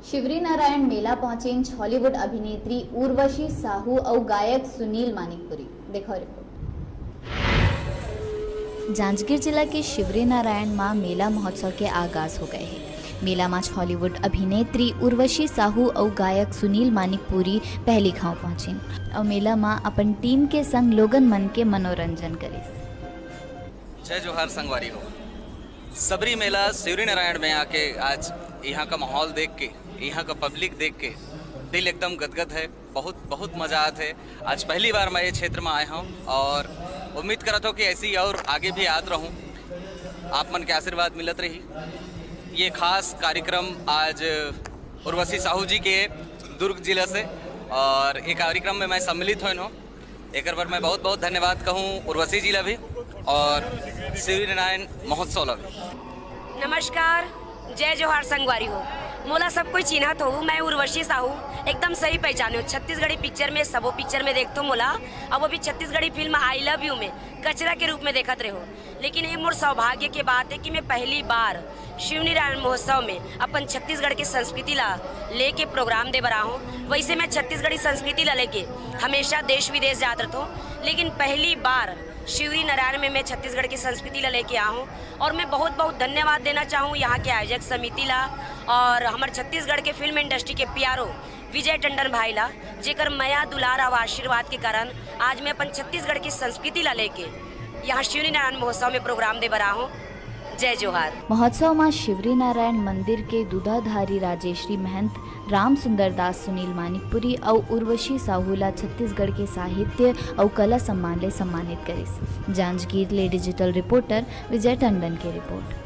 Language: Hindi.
शिवरी नारायण मेला पहुंचे हॉलीवुड अभिनेत्री उर्वशी साहू और गायक सुनील मानिकपुरी। देखो रिपोर्ट। जांजगीर जिला के शिवरी नारायण मां मेला महोत्सव के आगाज हो गए हैं। मेला में हॉलीवुड अभिनेत्री उर्वशी साहू और गायक सुनील मानिकपुरी पहली गांव पहुंची और मेला में अपन टीम के संग लोगन मन के मनोरंजन करे। जय जोहार संगवारी हो। सबरी मेला शिवरी नारायण में आके आज यहाँ का माहौल देख के, यहाँ का पब्लिक देख के दिल एकदम गदगद है। बहुत बहुत मज़ा आता है। आज पहली बार मैं ये क्षेत्र में आया हूँ और उम्मीद करता हूँ कि ऐसी और आगे भी आते रहूँ। आप मन के आशीर्वाद मिलत रही। ये खास कार्यक्रम आज उर्वशी साहू जी के दुर्ग जिला से और ये कार्यक्रम में मैं सम्मिलित हुई हूँ। एक बार मैं बहुत बहुत धन्यवाद कहूँ उर्वशी जी ला भी और शिवरी नारायण महोत्सव ला भी। नमस्कार, जय जोहार संगवारी हो। मोला सब कोई चिन्हत हो, मैं उर्वशी साहू एकदम सही पहचाने हो। छत्तीसगढ़ी पिक्चर में सबो पिक्चर में देखते हो मोला, अब वो भी Chhattisgarhi film I love you में कचरा के रूप में देखत रहे हो। लेकिन ये मोर सौभाग्य की बात है कि मैं पहली बार शिवरी नारायण महोत्सव में अपन छत्तीसगढ़ की संस्कृति ला लेके प्रोग्राम दे बरा हूँ। वैसे मैं छत्तीसगढ़ी संस्कृति ला लेके हमेशा देश विदेश जात रहता हूँ, लेकिन पहली बार शिवरी नारायण में मैं छत्तीसगढ़ की संस्कृति ला लेके आ हूँ। और मैं बहुत बहुत धन्यवाद देना चाहूँ यहाँ के आयोजक समिति ला और हमारे छत्तीसगढ़ के फिल्म इंडस्ट्री के प्यारो विजय टंडन भाई ला, जेकर मया दुलार और आशीर्वाद के कारण आज मैं अपन छत्तीसगढ़ की संस्कृति ला लेके यहाँ शिवरी नारायण महोत्सव में प्रोग्राम दे बरा हूँ। जय जोहार। महोत्सव में शिवरी नारायण मंदिर के दूधाधारी राजेश्री महंत, राम सुंदर दास, सुनील मानिकपुरी और उर्वशी साहूला छत्तीसगढ़ के साहित्य और कला सम्मान ले सम्मानित करे। जांजगीर ले डिजिटल रिपोर्टर विजय टंडन की रिपोर्ट।